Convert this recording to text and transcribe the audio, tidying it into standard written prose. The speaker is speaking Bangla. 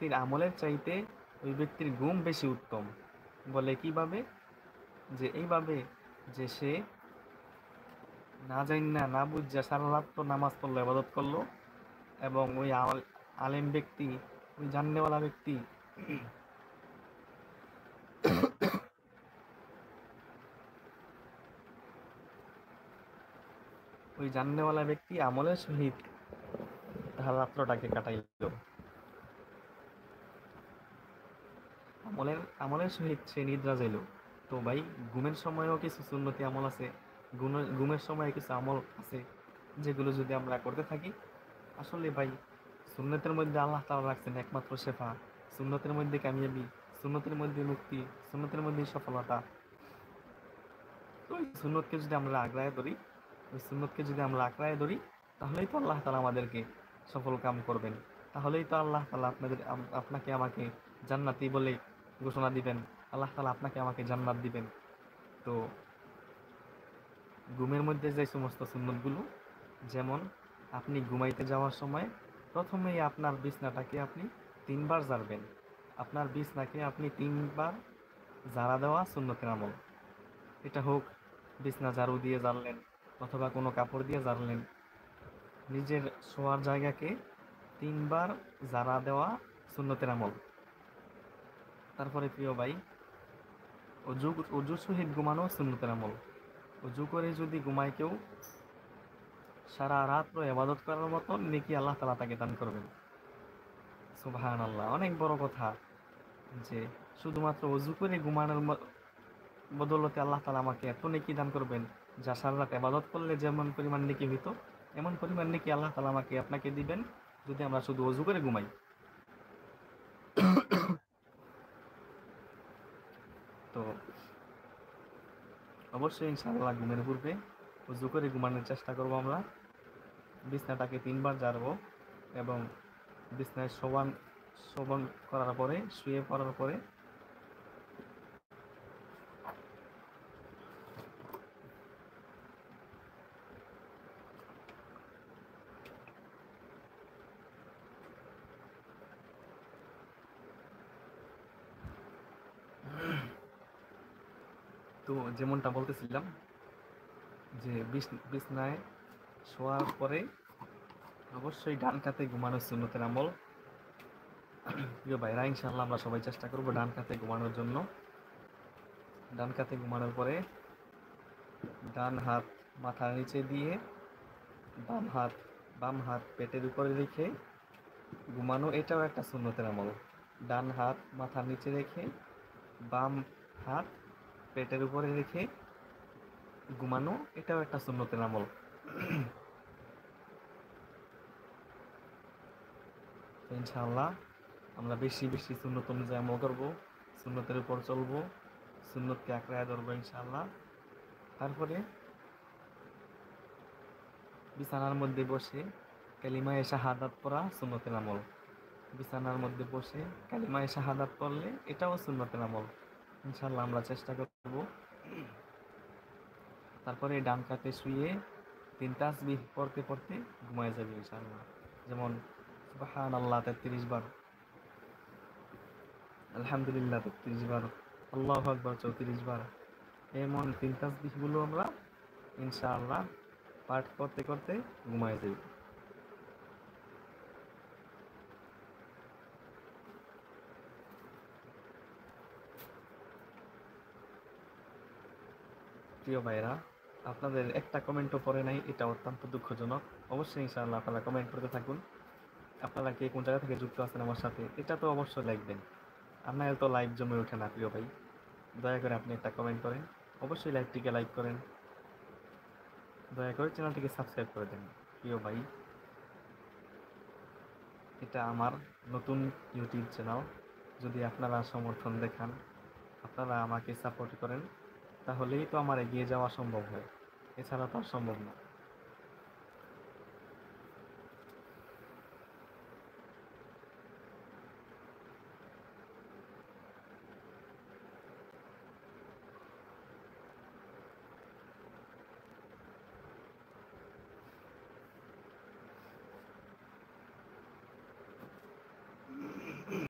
ব্যক্তির আমলের চাইতে ওই ব্যক্তির গুম বেশি উত্তম। বলে কিভাবে? যে এইভাবে, যে সে না জানি না বুঝা সারা রাত তো নামাজ পড়লো, ইবাদত করলো, এবং ওই আলেম ব্যক্তি, ওই জাননেওয়ালা ব্যক্তি ওই জাননেওয়ালা ব্যক্তি আমলের সহিত তাহার রাত্রটাকে কাটাইল, আমলের সহিত সে নিদ্রা যাইল। তো ভাই, ঘুমের সময়ও কিছু সুন্নতি আমল আছে, ঘুমের সময় কিছু আমল আছে যেগুলো যদি আমরা করতে থাকি, আসলে ভাই সুন্নতের মধ্যে আল্লাহ তাআলা রাখছেন একমাত্র শেফা, সুন্নতের মধ্যে কামিয়াবি, সুন্নতের মধ্যে মুক্তি, সুন্নতের মধ্যে সফলতা। তো ওই সুন্নতকে যদি আমরা আঁকড়ায় ধরি, তাহলেই তো আল্লাহ তাআলা আমাদেরকে সফল কাম করবেন। তাহলেই তো আল্লাহ তাআলা আপনাকে আমাকে জান্নাতি বলে ঘোষণা দিবেন, আল্লাহ তাআলা আপনাকে আমাকে জান্নাত দিবেন। তো ঘুমের মধ্যে যে সমস্ত সুন্নতগুলো, যেমন আপনি ঘুমাইতে যাওয়ার সময় প্রথমেই আপনার বিছনাটাকে আপনি 3 বার ঝাড়বেন। আপনার বিছনাকে আপনি 3 বার ঝাড়া দেওয়া সুন্নতের আমল। এটা হোক বিছনা ঝাড়ু দিয়ে ঝাড়লেন, অথবা কোনো কাপড় দিয়ে ঝাড়লেন। নিজের শোয়ার জায়গাকে 3 বার ঝাড়া দেওয়া সুন্নতের আমল। তারপরে প্রিয় ভাই, অজু সহিত ঘুমানো সুন্নতের আমল। অজু করে যদি ঘুমায় কেউ, সারা রাত্র ইবাদত করার মতো নেকি আল্লাহ তাআলা তাকে দান করবেন। সুবহানাল্লাহ, অনেক বড় কথা যে শুধুমাত্র অজু করে ঘুমানোর বদৌলতে আল্লাহ তাআলা আমাকে এত নেকি দান করবেন, যা সারা রাত ইবাদত করলে যেমন পরিমাণ নেকি হইতো, এমন পরিমাণ নেকি আল্লাহ তাআলা আমাকে আপনাকে দিবেন যদি আমরা শুধু অজু করে ঘুমাই। তো অবশ্যই ইনশাআল্লাহ ঘুমের পূর্বে অজু করে ঘুমানোর চেষ্টা করব আমরা। বিছনাটাকে 3 বার ঝাড়বো, এবং বিছনায় শোভন করার পরে, শুয়ে পড়ার পরে তো যেমনটা বলতেছিলাম, যে বিছনায় শোয়ার পরে অবশ্যই ডান কাতে ঘুমানোর সুন্নতের আমল। প্রিয় ভাইরা, ইনশাআল্লাহ আমরা সবাই চেষ্টা করব ডান কাতে ঘুমানোর জন্য। ডান কাতে ঘুমানোর পরে ডান হাত মাথার নিচে দিয়ে বাম হাত পেটের উপরে রেখে ঘুমানো, এটাও একটা সুন্নতের আমল। ডান হাত মাথার নিচে রেখে বাম হাত পেটের উপরে রেখে ঘুমানো, এটাও একটা সুন্নতের আমল। ইনশাআল্লাহ আমরা বেশি বেশি সুন্নত অনুযায়ী আমল করবো, সুন্নতের উপর চলবো, সুন্নতকে আঁকড়ায় ধরবো ইনশাআল্লাহ। তারপরে বিছানার মধ্যে বসে কালিমায়ে শাহাদাত পড়া সুন্নতের আমল। বিছানার মধ্যে বসে কালিমায়ে শাহাদাত পড়লে এটাও সুন্নতের আমল। ইনশাআল্লাহ আমরা চেষ্টা করব। তারপরে ডান কাতে শুয়ে 3 তাসবিহ পড়তে পড়তে ঘুমায় যাবে ইনশাআল্লাহ। যেমন সুবহানাল্লাহ 33 বার, আলহামদুলিল্লাহ 33 বার, আল্লাহু আকবার 34 বার। এমন 3 তাসবিহগুলো আমরা ইনশাআল্লাহ পাঠ করতে করতে ঘুমায় যাই। প্রিয় ভাইরা, আপনাদের একটা কমেন্টও পড়ে নাই, এটা অত্যন্ত দুঃখজনক। অবশ্যই ইনশাআল্লাহ আপনারা কমেন্ট করতে থাকুন। আপনারা কে কোন জায়গা থেকে যুক্ত আছেন আমার সাথে, এটা তো অবশ্যই লিখবেন। আপনার তো লাইভ জমে ওঠে না প্রিয় ভাই, দয়া করে আপনি একটা কমেন্ট করেন। অবশ্যই লাইভটিকে লাইক করেন, দয়া করে চ্যানেলটিকে সাবস্ক্রাইব করে দেন। প্রিয় ভাই, এটা আমার নতুন ইউটিউব চ্যানেল। যদি আপনারা সমর্থন দেখান, আপনারা আমাকে সাপোর্ট করেন, তাহলেই তো আমার এগিয়ে যাওয়া সম্ভব হয়, এছাড়া তো আর সম্ভব না।